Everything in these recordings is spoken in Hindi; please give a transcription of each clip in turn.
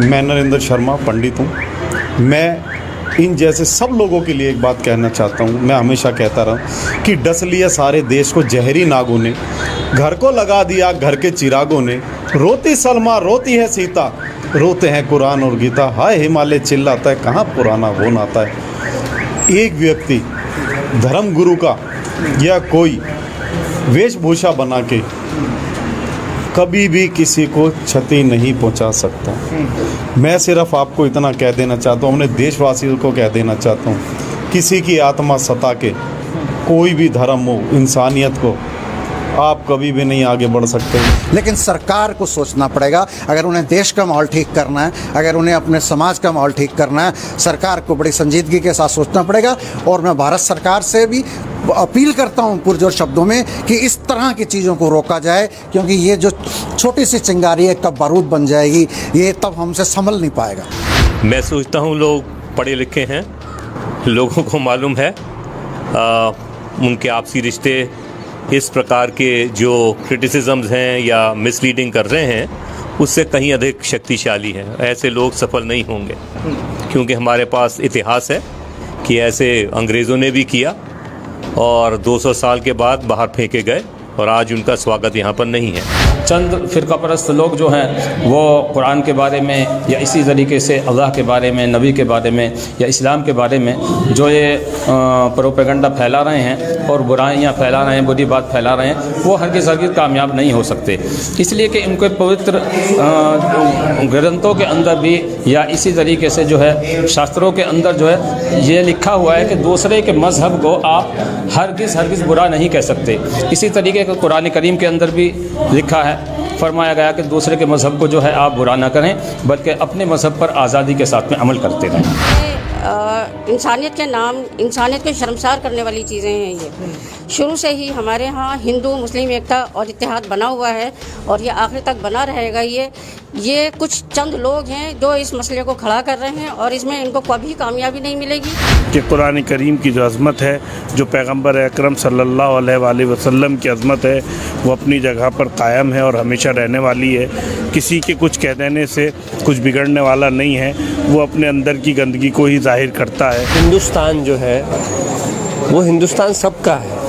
मैं नरेंद्र शर्मा पंडित हूँ। मैं इन जैसे सब लोगों के लिए एक बात कहना चाहता हूँ। मैं हमेशा कहता रहा कि डस लिया सारे देश को जहरी नागों ने, घर को लगा दिया घर के चिरागों ने। रोती सलमा रोती है सीता, रोते हैं कुरान और गीता। हाय हिमालय चिल्लाता है, कहाँ पुराना वो नाता है। एक व्यक्ति धर्म गुरु का या कोई वेशभूषा बना के कभी भी किसी को क्षति नहीं पहुंचा सकता। मैं सिर्फ आपको इतना कह देना चाहता हूँ, अपने देशवासियों को कह देना चाहता हूँ, किसी की आत्मा सता के कोई भी धर्म हो, इंसानियत को आप कभी भी नहीं आगे बढ़ सकते। लेकिन सरकार को सोचना पड़ेगा, अगर उन्हें देश का माहौल ठीक करना है, अगर उन्हें अपने समाज का माहौल ठीक करना है, सरकार को बड़ी संजीदगी के साथ सोचना पड़ेगा। और मैं भारत सरकार से भी अपील करता हूं पुरजोर शब्दों में कि इस तरह की चीज़ों को रोका जाए, क्योंकि ये जो छोटी सी चिंगारी है कब बारूद बन जाएगी ये तब हमसे संभल नहीं पाएगा। मैं सोचता हूं लोग पढ़े लिखे हैं, लोगों को मालूम है उनके आपसी रिश्ते इस प्रकार के जो क्रिटिसिज्म्स हैं या मिसलीडिंग कर रहे हैं उससे कहीं अधिक शक्तिशाली हैं। ऐसे लोग सफल नहीं होंगे, क्योंकि हमारे पास इतिहास है कि ऐसे अंग्रेज़ों ने भी किया और 200 साल के बाद बाहर फेंके गए और आज उनका स्वागत यहाँ पर नहीं है। चंद फ़िरक़ापरस्त लोग जो हैं वो कुरान के बारे में या इसी तरीके से अल्लाह के बारे में, नबी के बारे में या इस्लाम के बारे में जो ये प्रोपेगेंडा फैला रहे हैं और बुराइयाँ फैला रहे हैं, बुरी बात फैला रहे हैं, वो हरगिज़ कामयाब नहीं हो सकते। इसलिए कि इनके पवित्र ग्रंथों के अंदर भी या इसी तरीके से जो है शास्त्रों के अंदर जो है ये लिखा हुआ है कि दूसरे के मज़हब को आप हरगिज़ बुरा नहीं कह सकते। इसी तरीके का कुरान करीम के अंदर भी लिखा है, फरमाया गया कि दूसरे के मज़हब को जो है आप बुरा ना करें, बल्कि अपने मज़हब पर आज़ादी के साथ में अमल करते रहें। इंसानियत के नाम, इंसानियत को शर्मसार करने वाली चीज़ें हैं। ये शुरू से ही हमारे यहाँ हिंदू मुस्लिम एकता और इत्तेहाद बना हुआ है और ये आखिर तक बना रहेगा। ये कुछ चंद लोग हैं जो इस मसले को खड़ा कर रहे हैं और इसमें इनको कभी कामयाबी नहीं मिलेगी। कि कुरान करीम की जो अज़मत है, जो पैगंबर अकरम सल्लल्लाहु अलैहि वसल्लम की अज़मत है, वो अपनी जगह पर कायम है और हमेशा रहने वाली है। किसी के कुछ कह देने से कुछ बिगड़ने वाला नहीं है, वो अपने अंदर की गंदगी को ही जाहिर करता है। हिंदुस्तान जो है वो हिंदुस्तान सबका है,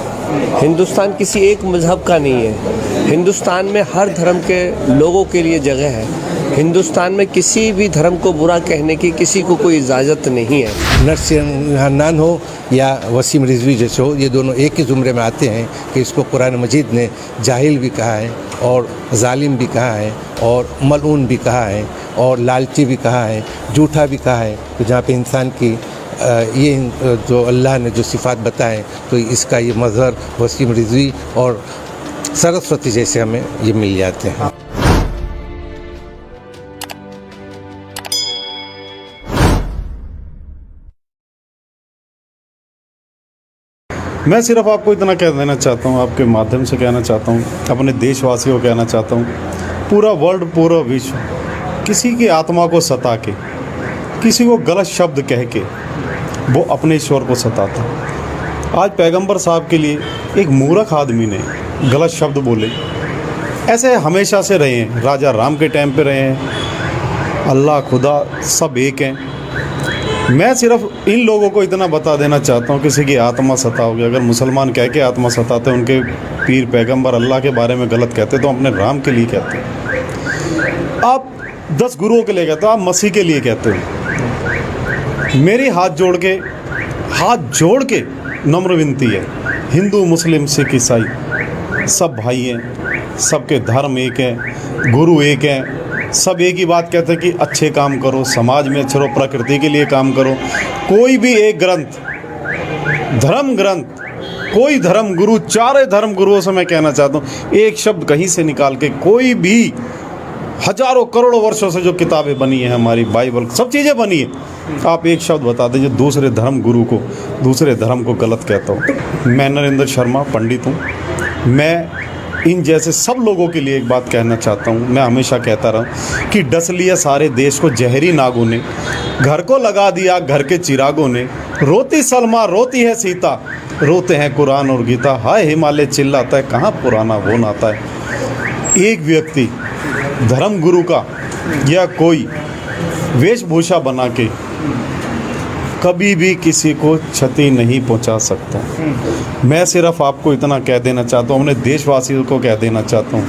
हिंदुस्तान किसी एक मज़हब का नहीं है। हिंदुस्तान में हर धर्म के लोगों के लिए जगह है। हिंदुस्तान में किसी भी धर्म को बुरा कहने की किसी को कोई इजाज़त नहीं है। नरसिंह हन्नान हो या वसीम रिजवी जैसे हो, ये दोनों एक ही ज़ुमरे में आते हैं कि इसको कुरान मजीद ने जाहिल भी कहा है और जालिम भी कहा है और मलऊन भी कहा है और लालची भी कहा है, झूठा भी कहा है। तो जहाँ पे इंसान की ये जो अल्लाह ने जो सिफ़ात बताएं, तो इसका ये मज़हर वसीम रिजवी और सरस्वती जैसे हमें ये मिल जाते हैं। मैं सिर्फ आपको इतना कह देना चाहता हूँ, आपके माध्यम से कहना चाहता हूँ, अपने देशवासियों को कहना चाहता हूँ, पूरा वर्ल्ड, पूरा विश्व किसी की आत्मा को सता के, किसी को गलत शब्द कह के वो अपने ईश्वर को सताता। आज पैगंबर साहब के लिए एक मूर्ख आदमी ने गलत शब्द बोले। ऐसे हमेशा से रहे हैं, राजा राम के टाइम पे रहे हैं, अल्लाह खुदा सब एक हैं। मैं सिर्फ इन लोगों को इतना बता देना चाहता हूँ, किसी की आत्मा सताओगे, अगर मुसलमान कह के आत्मा सताते, उनके पीर पैगंबर अल्लाह के बारे में गलत कहते तो अपने राम के लिए कहते हैं। आप 10 गुरुओं के लिए कहते हो, आप मसीह के लिए कहते हो। मेरी हाथ जोड़ के नम्र विनती है, हिंदू मुस्लिम सिख ईसाई सब भाई हैं, सबके धर्म एक हैं, गुरु एक हैं, सब एक ही बात कहते हैं कि अच्छे काम करो, समाज में अच्छे रहो, प्रकृति के लिए काम करो। कोई भी एक ग्रंथ, धर्म ग्रंथ, कोई धर्म गुरु, 4 धर्म गुरुओं से मैं कहना चाहता हूँ, एक शब्द कहीं से निकाल के, कोई भी हजारों करोड़ों वर्षों से जो किताबें बनी हैं, हमारी बाइबल, सब चीज़ें बनी हैं, आप एक शब्द बता दें जो दूसरे धर्म गुरु को, दूसरे धर्म को गलत कहता हो। मैं नरेंद्र शर्मा पंडित हूँ। मैं इन जैसे सब लोगों के लिए एक बात कहना चाहता हूँ। मैं हमेशा कहता रहा कि डस लिया सारे देश को जहरी नागों ने, घर को लगा दिया घर के चिरागों ने। रोती सलमा रोती है सीता, रोते हैं कुरान और गीता। हाय हिमालय चिल्लाता है, कहाँ पुराना वो नाता है। एक व्यक्ति धर्म गुरु का या कोई वेशभूषा बना के कभी भी किसी को क्षति नहीं पहुंचा सकता। मैं सिर्फ आपको इतना कह देना चाहता हूँ, अपने देशवासियों को कह देना चाहता हूँ,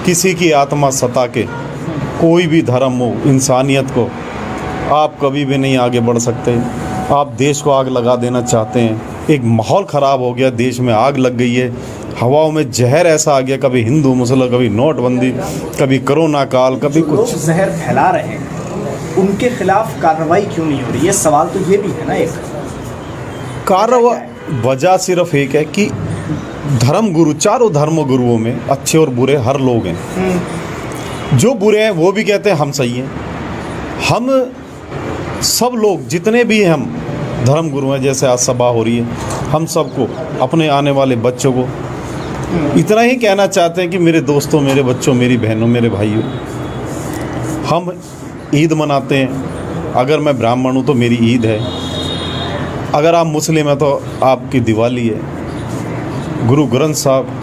किसी की आत्मा सता के कोई भी धर्म हो, इंसानियत को आप कभी भी नहीं आगे बढ़ सकते। आप देश को आग लगा देना चाहते हैं। एक माहौल ख़राब हो गया, देश में आग लग गई है, हवाओं में जहर ऐसा आ गया, कभी हिंदू मुसलमान, कभी नोटबंदी, कभी कोरोना काल, कभी लोग कुछ। जहर फैला रहे हैं, उनके खिलाफ कार्रवाई क्यों नहीं हो रही? ये सवाल तो ये भी है ना। एक कार्रवाई वजह सिर्फ एक है कि धर्म गुरु, चारों धर्म गुरुओं में अच्छे और बुरे हर लोग हैं। जो बुरे हैं वो भी कहते हैं हम सही हैं। हम सब लोग जितने भी हैं, हम धर्म गुरु हैं, जैसे आज सभा हो रही है, हम सबको, अपने आने वाले बच्चों को इतना ही कहना चाहते हैं कि मेरे दोस्तों, मेरे बच्चों, मेरी बहनों, मेरे भाइयों, हम ईद मनाते हैं। अगर मैं ब्राह्मण हूँ तो मेरी ईद है, अगर आप मुस्लिम हैं तो आपकी दिवाली है। गुरु ग्रंथ साहब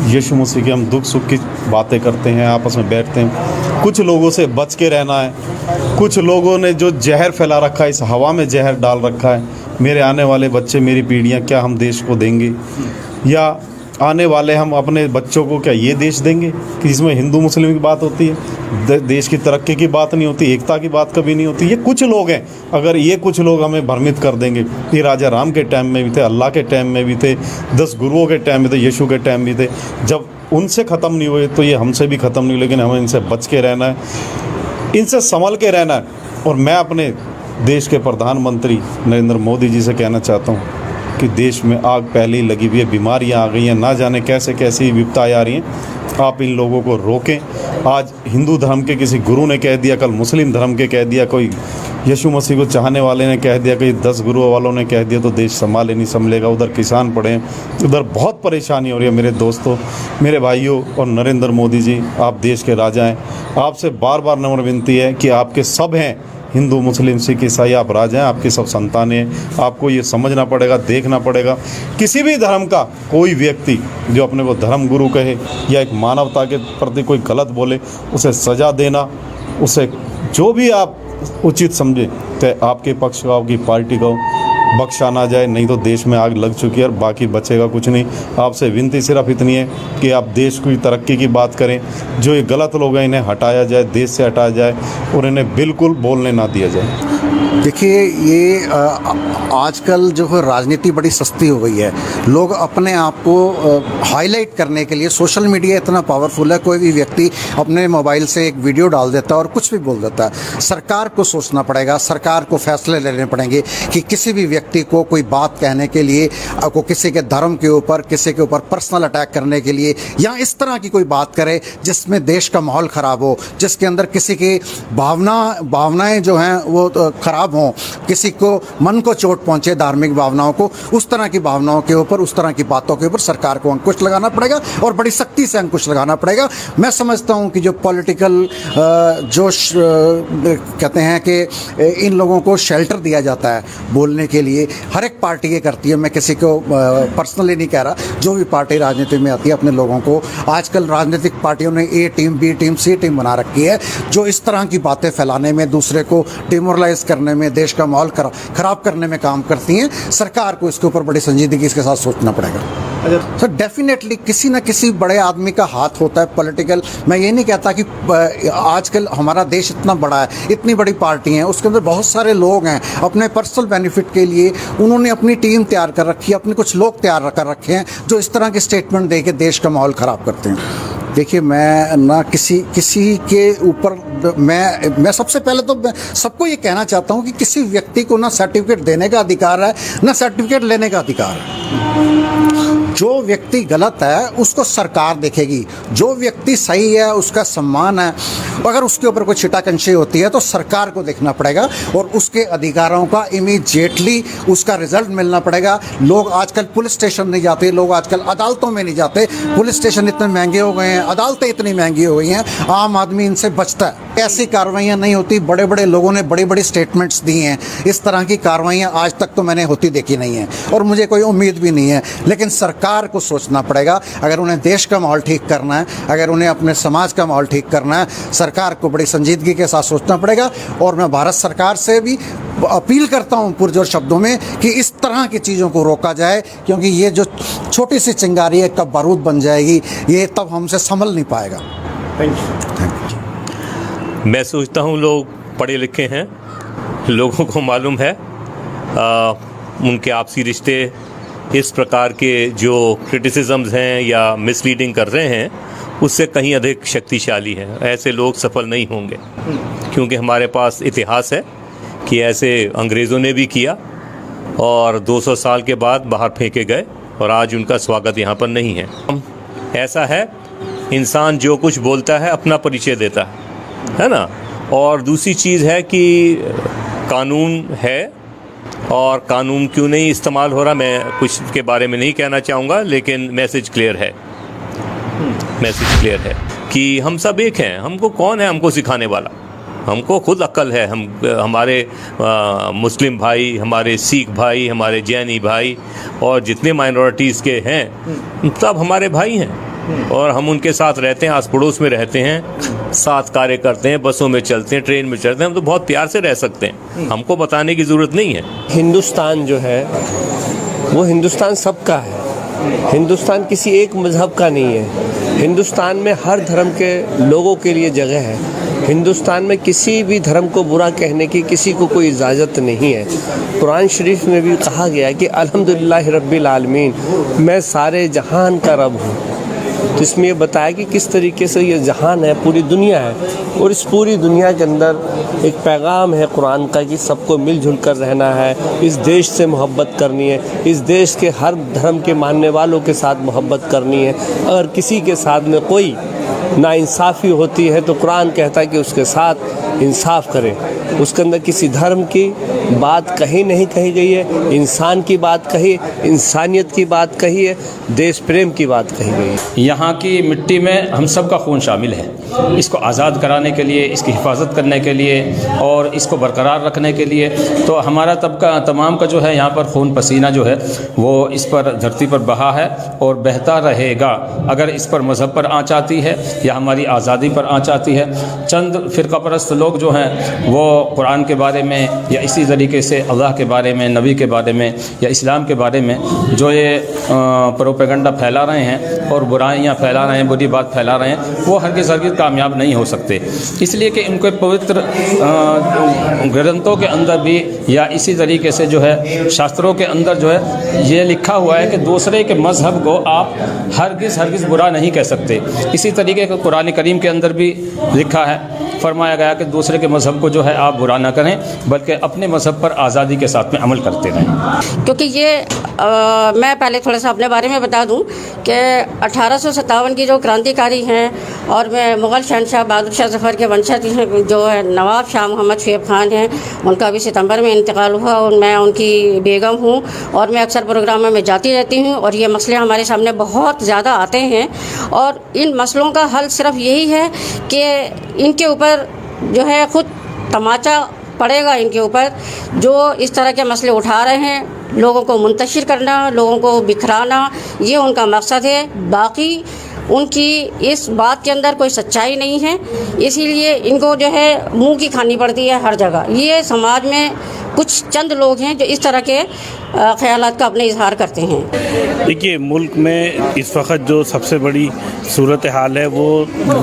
यीशु मसीह के हम दुख सुख की बातें करते हैं, आपस में बैठते हैं। कुछ लोगों से बच के रहना है। कुछ लोगों ने जो जहर फैला रखा है, इस हवा में जहर डाल रखा है। मेरे आने वाले बच्चे, मेरी पीढ़ियाँ क्या हम देश को देंगे, या आने वाले हम अपने बच्चों को क्या ये देश देंगे कि जिसमें हिंदू मुस्लिम की बात होती है, देश की तरक्की की बात नहीं होती, एकता की बात कभी नहीं होती। ये कुछ लोग हैं, अगर ये कुछ लोग हमें भ्रमित कर देंगे। ये राजा राम के टाइम में भी थे, अल्लाह के टाइम में भी थे, 10 गुरुओं के टाइम में थे, यीशु के टाइम भी थे। जब उनसे ख़त्म नहीं हुए तो ये हमसे भी ख़त्म नहीं, लेकिन हमें इनसे बच के रहना है, इनसे संभल के रहना है। और मैं अपने देश के प्रधानमंत्री नरेंद्र मोदी जी से कहना चाहता हूँ कि देश में आग पहले ही लगी हुई है, बीमारियां आ गई हैं, ना जाने कैसे कैसी विपत्ताएं आ रही हैं। आप इन लोगों को रोकें। आज हिंदू धर्म के किसी गुरु ने कह दिया, कल मुस्लिम धर्म के कह दिया, कोई यीशु मसीह को चाहने वाले ने कह दिया, कोई 10 गुरुओं वालों ने कह दिया, तो देश संभाले नहीं संभलेगा। उधर किसान पड़े हैं, उधर बहुत परेशानी हो रही है। मेरे दोस्तों, मेरे भाइयों, और नरेंद्र मोदी जी, आप देश के राजा हैं। आपसे बार बार नम्र विनती है कि आपके सब हैं, हिंदू मुस्लिम सिख ईसाई, आप राजा हैं, आपकी सब संतानें हैं। आपको ये समझना पड़ेगा, देखना पड़ेगा। किसी भी धर्म का कोई व्यक्ति जो अपने को धर्म गुरु कहे या एक मानवता के प्रति कोई गलत बोले, उसे सज़ा देना, उसे जो भी आप उचित समझे, तो आपके पक्ष का, आपकी पार्टी का बख्शा ना जाए। नहीं तो देश में आग लग चुकी है और बाकी बचेगा कुछ नहीं। आपसे विनती सिर्फ इतनी है कि आप देश की तरक्की की बात करें। जो ये गलत लोग हैं, इन्हें हटाया जाए, देश से हटाया जाए, और इन्हें बिल्कुल बोलने ना दिया जाए। देखिए, ये आजकल जो है राजनीति बड़ी सस्ती हो गई है। लोग अपने आप को हाईलाइट करने के लिए, सोशल मीडिया इतना पावरफुल है, कोई भी व्यक्ति अपने मोबाइल से एक वीडियो डाल देता है और कुछ भी बोल देता है। सरकार को सोचना पड़ेगा, सरकार को फैसले लेने पड़ेंगे कि किसी भी व्यक्ति को कोई बात कहने के लिए, को किसी के धर्म के ऊपर, किसी के ऊपर पर्सनल अटैक करने के लिए, या इस तरह की कोई बात करे जिसमें देश का माहौल ख़राब हो, जिसके अंदर किसी की भावनाएं जो हैं वो ख़राब हों, किसी को मन को चोट पहुंचे, धार्मिक भावनाओं को, उस तरह की भावनाओं के ऊपर, उस तरह की बातों के ऊपर सरकार को अंकुश लगाना पड़ेगा, और बड़ी सख्ती से अंकुश लगाना पड़ेगा। मैं समझता हूं कि जो पॉलिटिकल कहते हैं कि इन लोगों को शेल्टर दिया जाता है बोलने के लिए, हर एक पार्टी ये करती है। मैं किसी को पर्सनली नहीं कह रहा, जो भी पार्टी राजनीति में आती है, अपने लोगों को, आजकल राजनीतिक पार्टियों ने ए टीम, बी टीम, सी टीम बना रखी है, जो इस तरह की बातें फैलाने में, दूसरे को डिमोरलाइज करने में, देश का माहौल खराब करने में काम करती हैं। सरकार को इसके ऊपर बड़ी संजीदगी के साथ सोचना पड़ेगा। तो डेफिनेटली किसी न किसी बड़े आदमी का हाथ होता है पॉलिटिकल। मैं ये नहीं कहता कि आजकल हमारा देश इतना बड़ा है, इतनी बड़ी पार्टी हैं, उसके अंदर बहुत सारे लोग हैं, अपने पर्सनल बेनिफिट के लिए उन्होंने अपनी टीम तैयार कर रखी है, अपने कुछ लोग तैयार कर रखे हैं जो इस तरह के स्टेटमेंट दे के देश का माहौल ख़राब करते हैं। देखिए, मैं ना किसी के ऊपर, मैं सबसे पहले तो मैं सबको ये कहना चाहता हूँ कि किसी व्यक्ति को ना सर्टिफिकेट देने का अधिकार है, ना सर्टिफिकेट लेने का अधिकार है। जो व्यक्ति गलत है उसको सरकार देखेगी, जो व्यक्ति सही है उसका सम्मान है। अगर उसके ऊपर कोई छिटाकंशी होती है तो सरकार को देखना पड़ेगा और उसके अधिकारों का इमीडिएटली उसका रिजल्ट मिलना पड़ेगा। लोग आजकल पुलिस स्टेशन नहीं जाते, लोग आजकल अदालतों में नहीं जाते। पुलिस स्टेशन इतने महंगे हो गए हैं, अदालतें इतनी महंगी हो गई हैं, आम आदमी इनसे बचता है। ऐसी कार्रवाइयाँ नहीं होती। बड़े बड़े लोगों ने बड़ी बड़ी स्टेटमेंट्स दी हैं, इस तरह की कार्रवाइयाँ आज तक तो मैंने होती देखी नहीं है और मुझे कोई उम्मीद भी नहीं है। लेकिन सरकार को सोचना पड़ेगा, अगर उन्हें देश का माहौल ठीक करना है, अगर उन्हें अपने समाज का माहौल ठीक करना है, सरकार को बड़ी संजीदगी के साथ सोचना पड़ेगा। और मैं भारत सरकार से भी अपील करता हूँ पुरजोर शब्दों में कि इस तरह की चीज़ों को रोका जाए, क्योंकि ये जो छोटी सी चिंगारी है कब बारूद बन जाएगी ये तब हमसे संभल नहीं पाएगा। मैं सोचता हूँ लोग पढ़े लिखे हैं, लोगों को मालूम है उनके आपसी रिश्ते इस प्रकार के जो क्रिटिसिजम्स हैं या मिसलीडिंग कर रहे हैं उससे कहीं अधिक शक्तिशाली हैं। ऐसे लोग सफल नहीं होंगे, क्योंकि हमारे पास इतिहास है कि ऐसे अंग्रेज़ों ने भी किया और 200 साल के बाद बाहर फेंके गए और आज उनका स्वागत यहाँ पर नहीं है। ऐसा है, इंसान जो कुछ बोलता है अपना परिचय देता है ना। और दूसरी चीज़ है कि कानून है और कानून क्यों नहीं इस्तेमाल हो रहा, मैं कुछ के बारे में नहीं कहना चाहूँगा, लेकिन मैसेज क्लियर है। मैसेज क्लियर है कि हम सब एक हैं। हमको कौन है हमको सिखाने वाला? हमको खुद अक्ल है। हमारे मुस्लिम भाई, हमारे सिख भाई, हमारे जैनी भाई और जितने माइनॉरिटीज़ के हैं सब हमारे भाई हैं और हम उनके साथ रहते हैं, आस पड़ोस में रहते हैं, साथ कार्य करते हैं, बसों में चलते हैं, ट्रेन में चलते हैं। हम तो बहुत प्यार से रह सकते हैं, हमको बताने की ज़रूरत नहीं है। हिंदुस्तान जो है वो हिंदुस्तान सबका है। हिंदुस्तान किसी एक मज़हब का नहीं है। हिंदुस्तान में हर धर्म के लोगों के लिए जगह है। हिंदुस्तान में किसी भी धर्म को बुरा कहने की किसी को कोई इजाज़त नहीं है। कुरान शरीफ में भी कहा गया है कि अल्हम्दुलिल्लाह रब्बिल आलमीन, मैं सारे जहान का रब हूँ। तो इसमें ये बताया कि किस तरीके से ये जहान है, पूरी दुनिया है और इस पूरी दुनिया के अंदर एक पैगाम है कुरान का कि सबको मिलजुल कर रहना है, इस देश से मोहब्बत करनी है, इस देश के हर धर्म के मानने वालों के साथ मोहब्बत करनी है। अगर किसी के साथ में कोई नाइंसाफ़ी होती है तो कुरान कहता है कि उसके साथ इंसाफ करें। उसके अंदर किसी धर्म की बात कहीं नहीं कही गई है, इंसान की बात कही, इंसानियत की बात कही है, देश प्रेम की बात कही गई है। यहाँ की मिट्टी में हम सब का खून शामिल है। इसको आज़ाद कराने के लिए, इसकी हिफाजत करने के लिए और इसको बरकरार रखने के लिए तो हमारा तमाम का जो है यहाँ पर खून पसीना जो है वो इस पर धरती पर बहा है और बहता रहेगा। अगर इस पर मज़हब पर आँच आती है या हमारी आज़ादी पर आँच आती है, चंद फ़िरका परस्त लोग जो हैं वो कुरान के बारे में या इसी तरीके से अल्लाह के बारे में, नबी के बारे में या इस्लाम के बारे में जो ये प्रोपेगेंडा फैला रहे हैं और बुराइयाँ फैला रहे हैं, बुरी बात फैला रहे हैं, वो हरगिज़ कामयाब नहीं हो सकते। इसलिए कि इनके पवित्र ग्रंथों के अंदर भी या इसी तरीके से जो है शास्त्रों के अंदर जो है ये लिखा हुआ है कि दूसरे के मज़हब को आप हरगिज़ बुरा नहीं कह सकते। इसी तरीके का कुरान करीम के अंदर भी लिखा है, फरमाया गया कि दूसरे के मज़हब को जो है आप बुरा ना करें बल्कि अपने मज़हब पर आज़ादी के साथ में अमल करते रहें। क्योंकि ये मैं पहले थोड़ा सा अपने बारे में बता दूं कि 1857 की जो क्रांतिकारी हैं और मैं मुग़ल शहनशाह बहादुर शाह ज़फ़र के वंशज हैं, जो है नवाब शाह मोहम्मद शुएब खान हैं, उनका अभी सितंबर में इंतकाल हुआ और मैं उनकी बेगम हूँ और मैं अक्सर प्रोग्रामों में जाती रहती हूँ और ये मसले हमारे सामने बहुत ज़्यादा आते हैं और इन मसलों का हल सिर्फ यही है कि इनके ऊपर जो है ख़ुद तमाचा पड़ेगा, इनके ऊपर जो इस तरह के मसले उठा रहे हैं, लोगों को मुंतशिर करना, लोगों को बिखराना, ये उनका मकसद है। बाकी उनकी इस बात के अंदर कोई सच्चाई नहीं है, इसीलिए इनको जो है मुंह की खानी पड़ती है हर जगह। ये समाज में कुछ चंद लोग हैं जो इस तरह के ख्यालात का अपने इजहार करते हैं। देखिए, मुल्क में इस वक्त जो सबसे बड़ी सूरत हाल है वो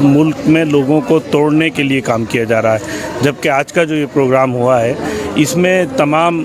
मुल्क में लोगों को तोड़ने के लिए काम किया जा रहा है। जबकि आज का जो ये प्रोग्राम हुआ है इसमें तमाम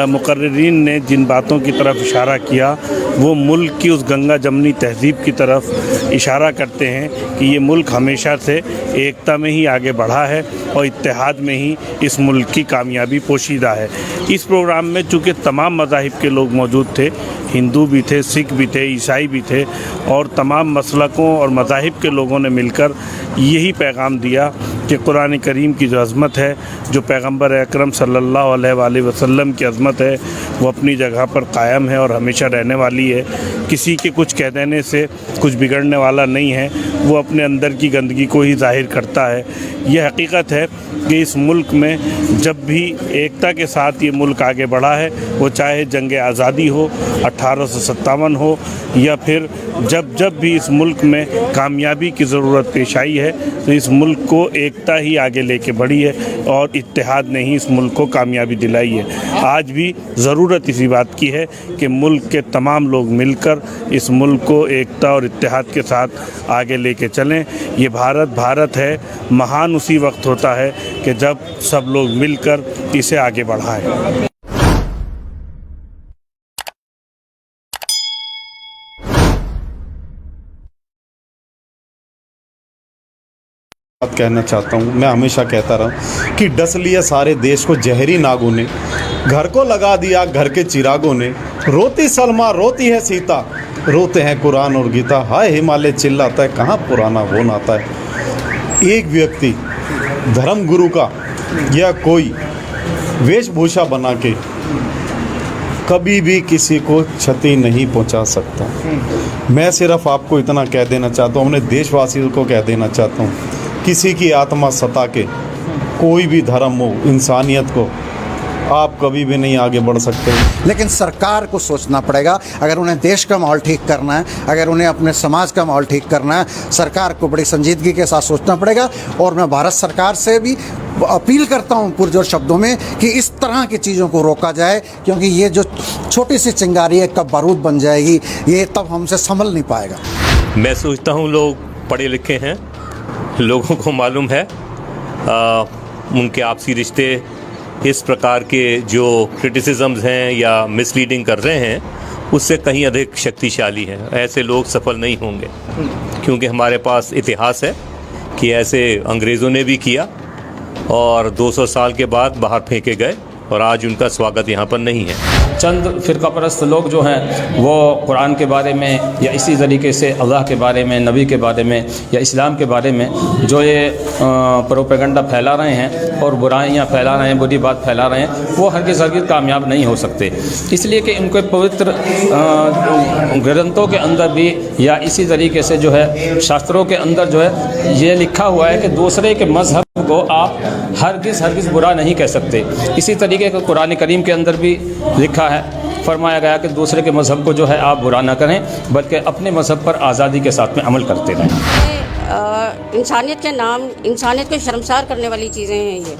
मुकर्रिरीन ने जिन बातों की तरफ इशारा किया वो मुल्क की उस गंगा जमनी तहज़ीब की तरफ इशारा करते हैं कि ये मुल्क हमेशा से एकता में ही आगे बढ़ा है और इत्तेहाद में ही इस मुल्क की कामयाबी पोशीदा है। इस प्रोग्राम में चूँकि तमाम मज़ाहिब के लोग मौजूद थे, हिंदू भी थे, सिख भी थे, ईसाई भी थे और तमाम मसलकों और मज़ाहिब के लोगों ने मिलकर यही पैगाम दिया कि कुरान करीम की जो अज़मत है, जो पैगम्बर अकरम सल्लल्लाहु अलैहि वसल्लम की अज़मत है, वो अपनी जगह पर कायम है और हमेशा रहने वाली है। किसी के कुछ कह देने से कुछ बिगड़ने वाला नहीं है, वो अपने अंदर की गंदगी को ही जाहिर करता है। यह हकीकत है कि इस मुल्क में जब भी एकता के साथ ये मुल्क आगे बढ़ा है, वो चाहे जंग आज़ादी हो, 1857 हो, या फिर जब भी इस मुल्क में कामयाबी की ज़रूरत पेश आई है, तो इस मुल्क को एकता ही आगे लेके बढ़ी है और इत्तेहाद ने ही इस मुल्क को कामयाबी दिलाई है। आज भी ज़रूरत इसी बात की है कि मुल्क के तमाम लोग मिलकर इस मुल्क को एकता और इत्तेहाद के साथ आगे लेके चलें। ये भारत है, महान उसी वक्त होता है कि जब सब लोग मिलकर इसे आगे बढ़ाएं। बात कहना चाहता हूँ, मैं हमेशा कहता रहा कि डस लिया सारे देश को जहरी नागों ने, घर को लगा दिया घर के चिरागों ने, रोती सलमा रोती है सीता, रोते हैं कुरान और गीता, हाय हिमालय चिल्लाता है कहाँ पुराना वो नाता है। एक व्यक्ति धर्म गुरु का या कोई वेशभूषा बना के कभी भी किसी को क्षति नहीं पहुंचा सकता। मैं सिर्फ आपको इतना कह देना चाहता हूँ, अपने देशवासियों को कह देना चाहता हूँ, किसी की आत्मा सता के कोई भी धर्म हो, इंसानियत को आप कभी भी नहीं आगे बढ़ सकते। लेकिन सरकार को सोचना पड़ेगा, अगर उन्हें देश का माहौल ठीक करना है, अगर उन्हें अपने समाज का माहौल ठीक करना है, सरकार को बड़ी संजीदगी के साथ सोचना पड़ेगा। और मैं भारत सरकार से भी अपील करता हूँ पुरजोर शब्दों में कि इस तरह की चीज़ों को रोका जाए, क्योंकि ये जो छोटी सी चिंगारी है कब बारूद बन जाएगी ये तब हमसे संभल नहीं पाएगा। मैं सोचता हूँ लोग पढ़े लिखे हैं, लोगों को मालूम है उनके आपसी रिश्ते इस प्रकार के जो क्रिटिसिजम्स हैं या मिसलीडिंग कर रहे हैं उससे कहीं अधिक शक्तिशाली हैं। ऐसे लोग सफल नहीं होंगे, क्योंकि हमारे पास इतिहास है कि ऐसे अंग्रेज़ों ने भी किया और 200 साल के बाद बाहर फेंके गए और आज उनका स्वागत यहाँ पर नहीं है। चंद फ़िरका परस्त लोग जो हैं वो कुरान के बारे में या इसी तरीके से अल्लाह के बारे में, नबी के बारे में या इस्लाम के बारे में जो ये प्रोपेगेंडा फैला रहे हैं और बुराइयाँ फैला रहे हैं, बुरी बात फैला रहे हैं, वो हरगिज़ कामयाब नहीं हो सकते। इसलिए कि इनके पवित्र ग्रंथों के अंदर भी या इसी तरीके से जो है शास्त्रों के अंदर जो है ये लिखा हुआ है कि दूसरे के मज़हब को आप हरगिज़ बुरा नहीं कह सकते। इसी तरीके का कुरान करीम के अंदर भी लिखा है, फरमाया गया कि दूसरे के मज़हब को जो है आप बुरा ना करें, बल्कि अपने मज़हब पर आज़ादी के साथ में अमल करते रहें। इंसानियत के नाम, इंसानियत को शर्मसार करने वाली चीज़ें हैं। ये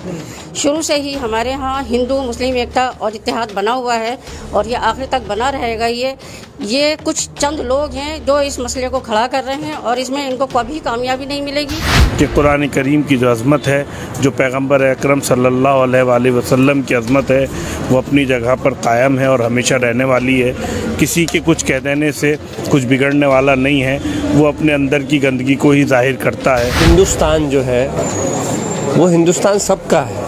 शुरू से ही हमारे यहाँ हिंदू मुस्लिम एकता और इत्तेहाद बना हुआ है और ये आखिर तक बना रहेगा। ये कुछ चंद लोग हैं जो इस मसले को खड़ा कर रहे हैं और इसमें इनको कभी कामयाबी नहीं मिलेगी। कि कुरान करीम की जो अज़मत है, जो पैगंबर अकरम सल्लल्लाहु अलैहि वसल्लम की अज़मत है, वो अपनी जगह पर कायम है और हमेशा रहने वाली है। किसी के कुछ कह देने से कुछ बिगड़ने वाला नहीं है, वो अपने अंदर की गंदगी को ही जाहिर करता है। हिंदुस्तान जो है वो हिंदुस्तान सबका है,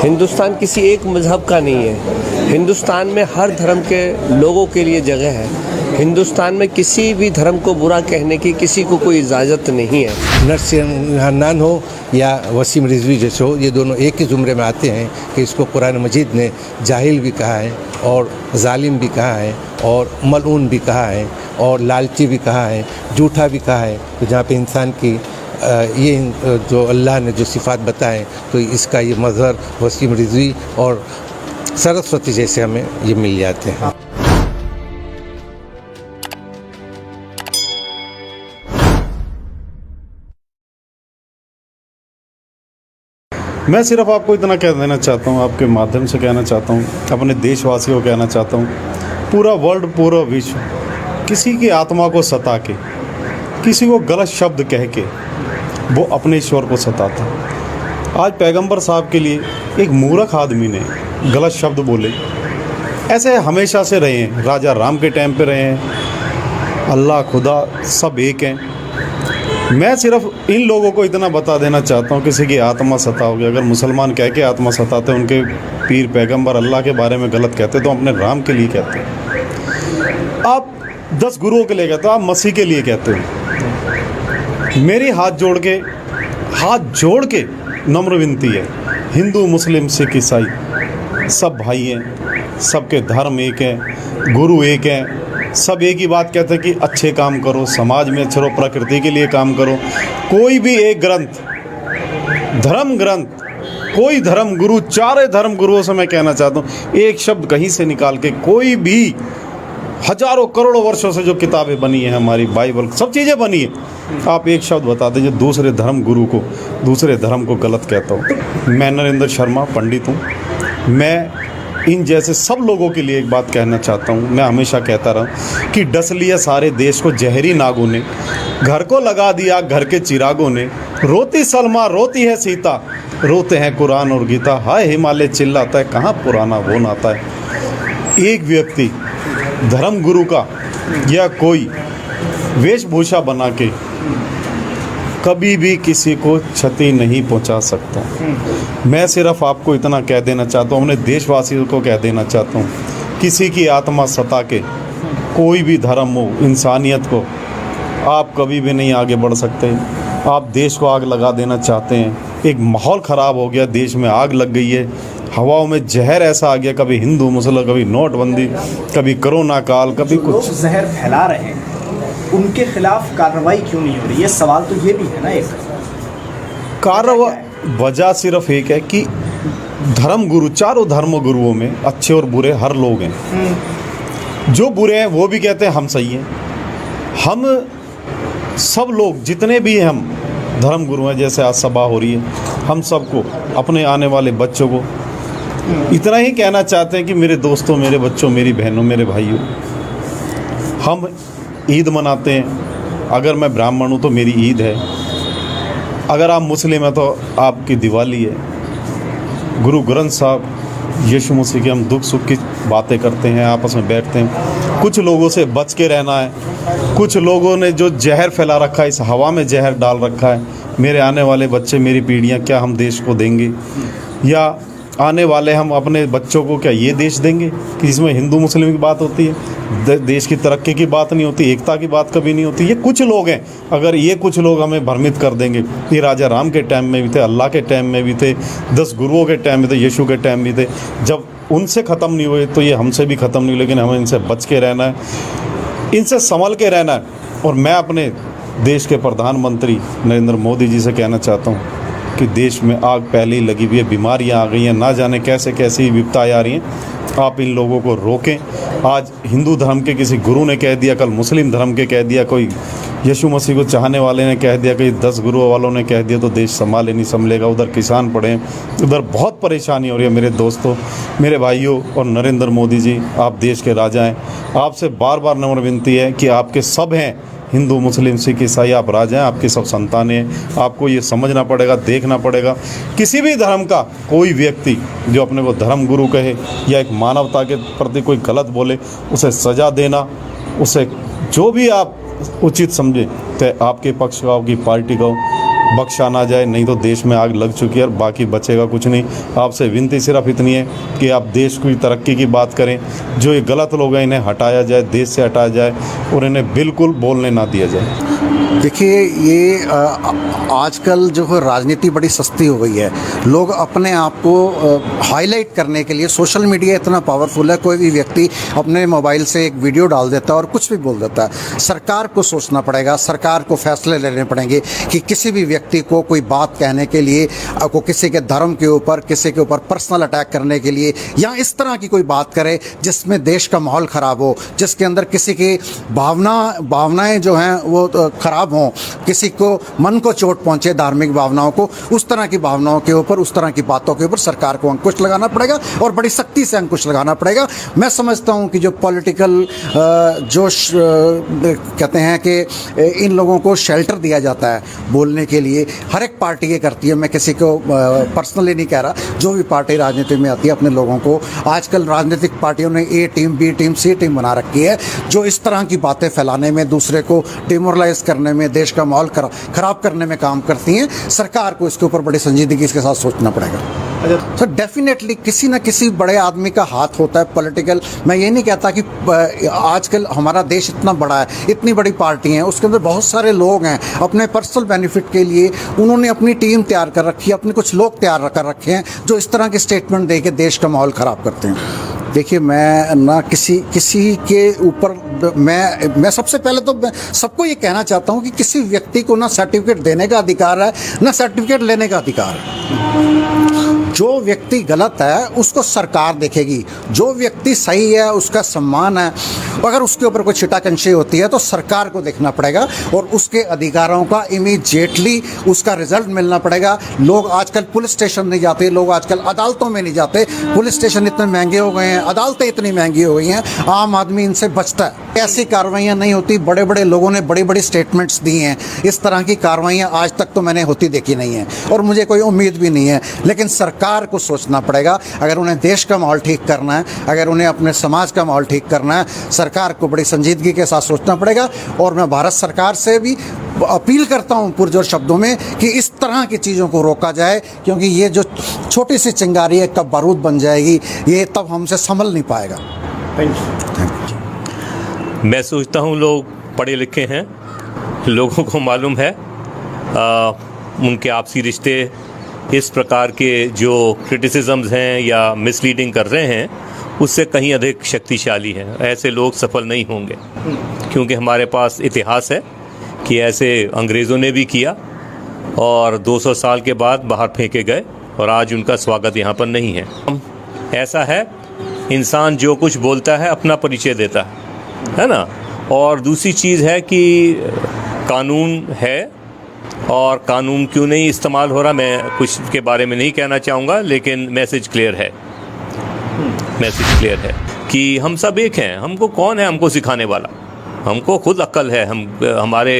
हिंदुस्तान किसी एक मज़हब का नहीं है। हिंदुस्तान में हर धर्म के लोगों के लिए जगह है। हिंदुस्तान में किसी भी धर्म को बुरा कहने की किसी को कोई इजाज़त नहीं है। नरसिंह हन्नान हो या वसीम रिजवी जैसे हो, ये दोनों एक ही ज़ुमरे में आते हैं कि इसको कुरान मजीद ने जाहिल भी कहा है और जालिम भी कहा है और मलऊन भी कहा है और लालची भी कहा है, झूठा भी कहा है। तो जहाँ पे इंसान की ये जो अल्लाह ने जो सिफ़ात बताए, तो इसका ये मज़हर वसीम रिजवी और सरस्वती जैसे हमें ये मिल जाते हैं। मैं सिर्फ आपको इतना कह देना चाहता हूँ, आपके माध्यम से कहना चाहता हूँ, अपने देशवासियों को कहना चाहता हूँ, पूरा वर्ल्ड, पूरा विश्व किसी की आत्मा को सता के, किसी को गलत शब्द कह के वो अपने ईश्वर को सताता। आज पैगंबर साहब के लिए एक मूर्ख आदमी ने गलत शब्द बोले। ऐसे हमेशा से रहे हैं, राजा राम के टाइम पे रहे हैं, अल्लाह खुदा सब एक हैं। मैं सिर्फ इन लोगों को इतना बता देना चाहता हूँ, किसी की आत्मा सताओगे, अगर मुसलमान कह के आत्मा सताते, उनके पीर पैगंबर अल्लाह के बारे में गलत कहते तो अपने राम के लिए कहते हैं। आप 10 गुरुओं के लिए कहते हो, आप मसीह के लिए कहते हो। मेरी हाथ जोड़ के नम्र विनती है, हिंदू मुस्लिम सिख ईसाई सब भाई हैं, सबके धर्म एक हैं, गुरु एक हैं, सब एक ही बात कहते हैं कि अच्छे काम करो, समाज में अच्छे रहो, प्रकृति के लिए काम करो। कोई भी एक ग्रंथ, धर्म ग्रंथ, कोई धर्म गुरु, चारे धर्म गुरुओं से मैं कहना चाहता हूँ, एक शब्द कहीं से निकाल के, कोई भी हजारों करोड़ों वर्षों से जो किताबें बनी हैं, हमारी बाइबल, सब चीज़ें बनी हैं, आप एक शब्द बता दीजिए दूसरे धर्म गुरु को, दूसरे धर्म को गलत कहता हूँ। मैं नरेंद्र शर्मा पंडित हूँ। मैं इन जैसे सब लोगों के लिए एक बात कहना चाहता हूँ। मैं हमेशा कहता रहा कि डस लिया सारे देश को जहरी नागों ने, घर को लगा दिया घर के चिरागों ने, रोती सलमा रोती है सीता, रोते हैं कुरान और गीता, हाय हिमालय चिल्लाता है, कहाँ पुराना वो नाता है। एक व्यक्ति धर्म गुरु का या कोई वेशभूषा बना के कभी भी किसी को क्षति नहीं पहुंचा सकता। मैं सिर्फ आपको इतना कह देना चाहता हूँ, अपने देशवासियों को कह देना चाहता हूँ, किसी की आत्मा सता के, कोई भी धर्म हो, इंसानियत को आप कभी भी नहीं आगे बढ़ सकते। आप देश को आग लगा देना चाहते हैं, एक माहौल ख़राब हो गया, देश में आग लग गई है, हवाओं में जहर ऐसा आ गया, कभी हिंदू मुसलमान, कभी नोटबंदी, कभी कोरोना काल, कभी कुछ। लोग जहर फैला रहे हैं, उनके खिलाफ कार्रवाई क्यों नहीं हो रही? ये सवाल तो ये भी है ना। एक कार्रवाई वजह सिर्फ एक है कि धर्म गुरु, चारों धर्म गुरुओं में अच्छे और बुरे हर लोग हैं। जो बुरे हैं वो भी कहते हैं हम सही हैं। हम सब लोग जितने भी हैं, हम धर्म गुरु हैं, जैसे आज सभा हो रही है, हम सबको, अपने आने वाले बच्चों को इतना ही कहना चाहते हैं कि मेरे दोस्तों, मेरे बच्चों, मेरी बहनों, मेरे भाइयों, हम ईद मनाते हैं। अगर मैं ब्राह्मण हूँ तो मेरी ईद है, अगर आप मुस्लिम हैं तो आपकी दिवाली है। गुरु ग्रंथ साहब यीशु मसीह के हम दुख सुख की बातें करते हैं, आपस में बैठते हैं। कुछ लोगों से बच के रहना है। कुछ लोगों ने जो जहर फैला रखा है, इस हवा में जहर डाल रखा है। मेरे आने वाले बच्चे, मेरी पीढ़ियाँ क्या हम देश को देंगे, या आने वाले हम अपने बच्चों को क्या ये देश देंगे कि इसमें हिंदू मुस्लिम की बात होती है, देश की तरक्की की बात नहीं होती, एकता की बात कभी नहीं होती। ये कुछ लोग हैं, अगर ये कुछ लोग हमें भ्रमित कर देंगे, ये राजा राम के टाइम में भी थे, अल्लाह के टाइम में भी थे, 10 गुरुओं के टाइम में थे, यीशु के टाइम भी थे, जब उनसे ख़त्म नहीं हुए तो ये हमसे भी ख़त्म नहीं। लेकिन हमें इनसे बच के रहना है, इनसे संभल के रहना है। और मैं अपने देश के प्रधानमंत्री नरेंद्र मोदी जी से कहना चाहता हूँ कि देश में आग पहले ही लगी हुई है, बीमारियां आ गई हैं, ना जाने कैसे कैसी विपत्ताएं आ रही हैं। आप इन लोगों को रोकें। आज हिंदू धर्म के किसी गुरु ने कह दिया, कल मुस्लिम धर्म के कह दिया, कोई यीशु मसीह को चाहने वाले ने कह दिया, कोई 10 गुरुओं वालों ने कह दिया, तो देश संभाले नहीं संभलेगा। उधर किसान पड़े हैं, उधर बहुत परेशानी हो रही है। मेरे दोस्तों, मेरे भाइयों, और नरेंद्र मोदी जी, आप देश के राजा हैं। आपसे बार बार नम्र विनती है कि आपके सब हैं, हिंदू मुस्लिम सिख ईसाई, आप राजा हैं, आपकी सब संतानें हैं। आपको ये समझना पड़ेगा, देखना पड़ेगा, किसी भी धर्म का कोई व्यक्ति जो अपने को धर्म गुरु कहे या एक मानवता के प्रति कोई गलत बोले, उसे सज़ा देना, उसे जो भी आप उचित समझे, तो आपके पक्ष का, आपकी पार्टी का बख्शा ना जाए, नहीं तो देश में आग लग चुकी है और बाकी बचेगा कुछ नहीं। आपसे विनती सिर्फ इतनी है कि आप देश की तरक्की की बात करें, जो ये गलत लोग हैं इन्हें हटाया जाए, देश से हटाया जाए और इन्हें बिल्कुल बोलने ना दिया जाए। देखिए, ये आजकल जो है राजनीति बड़ी सस्ती हो गई है। लोग अपने आप को हाईलाइट करने के लिए, सोशल मीडिया इतना पावरफुल है, कोई भी व्यक्ति अपने मोबाइल से एक वीडियो डाल देता है और कुछ भी बोल देता है। सरकार को सोचना पड़ेगा, सरकार को फैसले लेने पड़ेंगे कि किसी भी व्यक्ति को कोई बात कहने के लिए, को किसी के धर्म के ऊपर, किसी के ऊपर पर्सनल अटैक करने के लिए, या इस तरह की कोई बात करे जिसमें देश का माहौल ख़राब हो, जिसके अंदर किसी की भावनाएं जो हैं वो ख़राब हों, किसी को मन को चोट पहुंचे, धार्मिक भावनाओं को, उस तरह की भावनाओं के ऊपर, उस तरह की बातों के ऊपर सरकार को अंकुश लगाना पड़ेगा और बड़ी सख्ती से अंकुश लगाना पड़ेगा। मैं समझता हूं कि जो पॉलिटिकल जोश कहते हैं कि इन लोगों को शेल्टर दिया जाता है बोलने के लिए, हर एक पार्टी ये करती है। मैं किसी को पर्सनली नहीं कह रहा, जो भी पार्टी राजनीति में आती है अपने लोगों को, आजकल राजनीतिक पार्टियों ने ए टीम, बी टीम, सी टीम बना रखी है, जो इस तरह की बातें फैलाने में, दूसरे को डिमोरलाइज करने में, देश का माहौल खराब करने में काम करती हैं। सरकार को इसके ऊपर बड़ी संजीदगी के साथ सोचना पड़ेगा। तो डेफिनेटली किसी न किसी बड़े आदमी का हाथ होता है पॉलिटिकल। मैं ये नहीं कहता कि आजकल हमारा देश इतना बड़ा है, इतनी बड़ी पार्टी हैं, उसके अंदर बहुत सारे लोग हैं, अपने पर्सनल बेनिफिट के लिए उन्होंने अपनी टीम तैयार कर रखी है, अपने कुछ लोग तैयार कर रखे हैं जो इस तरह के स्टेटमेंट दे के देश का माहौल ख़राब करते हैं। देखिए, मैं ना किसी के ऊपर मैं सबसे पहले तो सबको ये कहना चाहता हूँ कि किसी व्यक्ति को ना सर्टिफिकेट देने का अधिकार है, ना सर्टिफिकेट लेने का अधिकार है। जो व्यक्ति गलत है उसको सरकार देखेगी, जो व्यक्ति सही है उसका सम्मान है। अगर उसके ऊपर कोई छिटाकंशी होती है तो सरकार को देखना पड़ेगा और उसके अधिकारों का इमीडिएटली उसका रिजल्ट मिलना पड़ेगा। लोग आजकल पुलिस स्टेशन नहीं जाते, लोग आजकल अदालतों में नहीं जाते। पुलिस स्टेशन इतने महंगे हो गए हैं, अदालतें इतनी महंगी हो गई हैं, आम आदमी इनसे बचता है। ऐसी कार्रवाइयाँ नहीं होती। बड़े बड़े लोगों ने बड़ी बड़ी स्टेटमेंट्स दी हैं, इस तरह की कार्रवाइयाँ आज तक तो मैंने होती देखी नहीं है और मुझे कोई उम्मीद भी नहीं है। लेकिन सरकार को सोचना पड़ेगा, अगर उन्हें देश का माहौल ठीक करना है, अगर उन्हें अपने समाज का माहौल ठीक करना है, सरकार को बड़ी संजीदगी के साथ सोचना पड़ेगा। और मैं भारत सरकार से भी अपील करता हूँ पुरजोर शब्दों में कि इस तरह की चीज़ों को रोका जाए, क्योंकि ये जो छोटी सी चिंगारी है कब बारूद बन जाएगी ये तब हमसे संभल नहीं पाएगा। मैं सोचता हूँ लोग पढ़े लिखे हैं, लोगों को मालूम है उनके आपसी रिश्ते इस प्रकार के जो क्रिटिसिजम्स हैं या मिसलीडिंग कर रहे हैं उससे कहीं अधिक शक्तिशाली हैं। ऐसे लोग सफल नहीं होंगे, क्योंकि हमारे पास इतिहास है कि ऐसे अंग्रेज़ों ने भी किया और 200 साल के बाद बाहर फेंके गए और आज उनका स्वागत यहाँ पर नहीं है। ऐसा है, इंसान जो कुछ बोलता है अपना परिचय देता है ना। और दूसरी चीज़ है कि कानून है और कानून क्यों नहीं इस्तेमाल हो रहा, मैं कुछ के बारे में नहीं कहना चाहूँगा, लेकिन मैसेज क्लियर है। मैसेज क्लियर है कि हम सब एक हैं। हमको कौन है हमको सिखाने वाला? हमको खुद अक्ल है। हमारे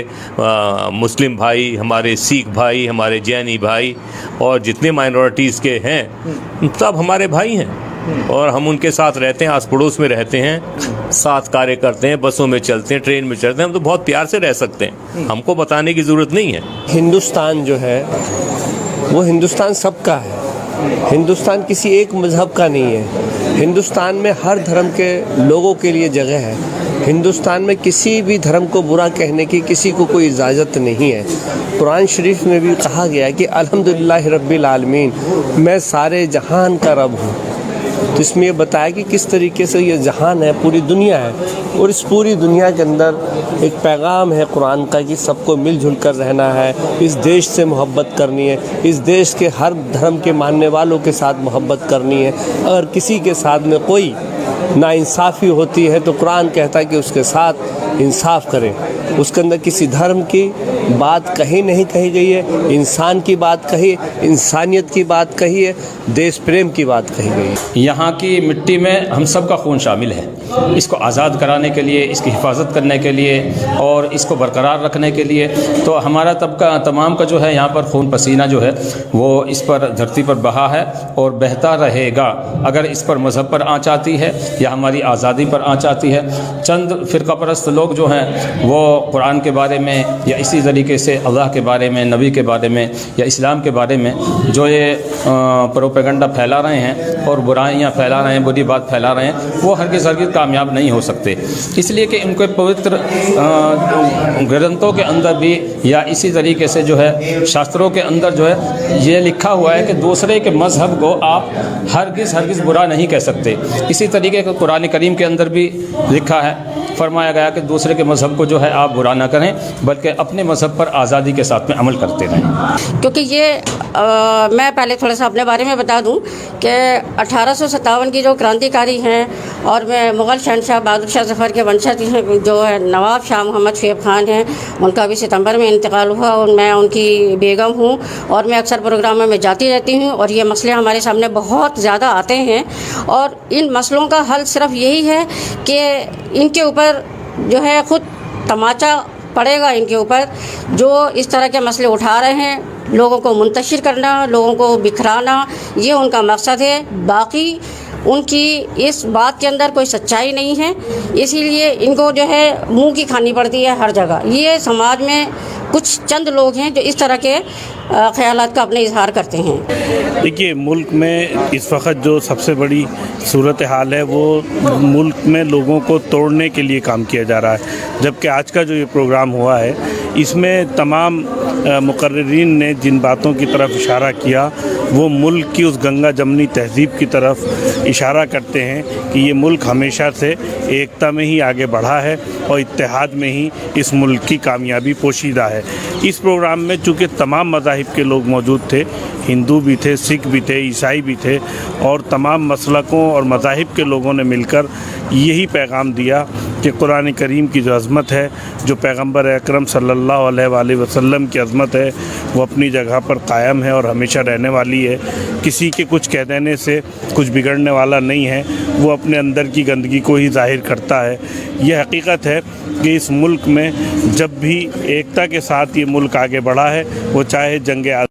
मुस्लिम भाई, हमारे सिख भाई, हमारे जैनी भाई और जितने माइनॉरिटीज़ के हैं सब हमारे भाई हैं और हम उनके साथ रहते हैं, आस पड़ोस में रहते हैं, साथ कार्य करते हैं, बसों में चलते हैं, ट्रेन में चलते हैं। हम तो बहुत प्यार से रह सकते हैं, हमको बताने की ज़रूरत नहीं है। हिंदुस्तान जो है वो हिंदुस्तान सबका है। हिंदुस्तान किसी एक मज़हब का नहीं है। हिंदुस्तान में हर धर्म के लोगों के लिए जगह है। हिंदुस्तान में किसी भी धर्म को बुरा कहने की किसी को कोई इजाज़त नहीं है। कुरान शरीफ में भी कहा गया है कि अल्हम्दुलिल्लाह रब्बिल आलमीन, मैं सारे जहान का रब हूँ। तो इसमें ये बताया कि किस तरीके से ये जहान है, पूरी दुनिया है और इस पूरी दुनिया के अंदर एक पैगाम है कुरान का कि सबको मिलजुल कर रहना है, इस देश से मोहब्बत करनी है, इस देश के हर धर्म के मानने वालों के साथ मोहब्बत करनी है। अगर किसी के साथ में कोई नाइंसाफ़ी होती है तो कुरान कहता है कि उसके साथ इंसाफ करें। उसके अंदर किसी धर्म की बात कहीं नहीं कही गई है, इंसान की बात कही, इंसानियत की बात कही है, देश प्रेम की बात कही गई है। यहाँ की मिट्टी में हम सब का खून शामिल है। इसको आज़ाद कराने के लिए, इसकी हिफाजत करने के लिए और इसको बरकरार रखने के लिए तो हमारा तबका तमाम का जो है यहाँ पर खून पसीना जो है वो इस पर धरती पर बहा है और बहता रहेगा। अगर इस पर मज़हब पर आँच आती है या हमारी आज़ादी पर आँच आती है, चंद फ़िरका परस्त लोग जो हैं वो कुरान के बारे में या इसी तरीके से अल्लाह के बारे में, नबी के बारे में या इस्लाम के बारे में जो ये प्रोपेगेंडा फैला रहे हैं और बुराइयाँ फैला रहे हैं, बुरी बात फैला रहे हैं, वो हरगिज़ कामयाब नहीं हो सकते। इसलिए कि इनके पवित्र ग्रंथों के अंदर भी या इसी तरीके से जो है शास्त्रों के अंदर जो है ये लिखा हुआ है कि दूसरे के मज़हब को आप हरगिज़ बुरा नहीं कह सकते। इसी तरीके का कुरान करीम के अंदर भी लिखा है, फरमाया गया कि दूसरे के मज़हब को जो है आप बुरा ना करें बल्कि अपने मज़हब पर आज़ादी के साथ में अमल करते रहें। क्योंकि ये मैं पहले थोड़ा सा अपने बारे में बता दूं कि 1857 की जो क्रांतिकारी हैं और मैं मुग़ल शहनशाह बहादुर शाह ज़फ़र के वंशज हैं, जो है नवाब शाह मोहम्मद शुएब खान हैं, उनका भी सितंबर में इंतकाल हुआ और मैं उनकी बेगम हूँ और मैं अक्सर प्रोग्रामों में जाती रहती हूँ और ये मसले हमारे सामने बहुत ज़्यादा आते हैं और इन मसलों का हल सिर्फ यही है कि इनके ऊपर जो है ख़ुद तमाचा पड़ेगा, इनके ऊपर जो इस तरह के मसले उठा रहे हैं, लोगों को मुंतशिर करना, लोगों को बिखराना, ये उनका मकसद है। बाकी उनकी इस बात के अंदर कोई सच्चाई नहीं है, इसीलिए इनको जो है मुंह की खानी पड़ती है हर जगह। ये समाज में कुछ चंद लोग हैं जो इस तरह के ख्यालात का अपने इजहार करते हैं। देखिए, मुल्क में इस वक्त जो सबसे बड़ी सूरत हाल है वो मुल्क में लोगों को तोड़ने के लिए काम किया जा रहा है, जबकि आज का जो ये प्रोग्राम हुआ है इसमें तमाम मुकर्रिरीन ने जिन बातों की तरफ इशारा किया वो मुल्क की उस गंगा जमनी तहज़ीब की तरफ इशारा करते हैं कि ये मुल्क हमेशा से एकता में ही आगे बढ़ा है और इत्तेहाद में ही इस मुल्क की कामयाबी पोशीदा है। इस प्रोग्राम में चूँकि तमाम मज़ाहिब के लोग मौजूद थे, हिंदू भी थे, सिख भी थे, ईसाई भी थे और तमाम मसलकों और मज़ाहिब के लोगों ने मिलकर यही पैगाम दिया कि कुरान करीम की जो अज़मत है, जो पैगम्बर अकरम सल्लल्लाहु अलैहि वसल्लम की अज़मत है, वो अपनी जगह पर कायम है और हमेशा रहने वाली है। किसी के कुछ कह देने से कुछ बिगड़ने वाला नहीं है, वो अपने अंदर की गंदगी को ही ज़ाहिर करता है। ये हकीकत है कि इस मुल्क में जब भी एकता के साथ ये मुल्क आगे बढ़ा है, वो चाहे जंग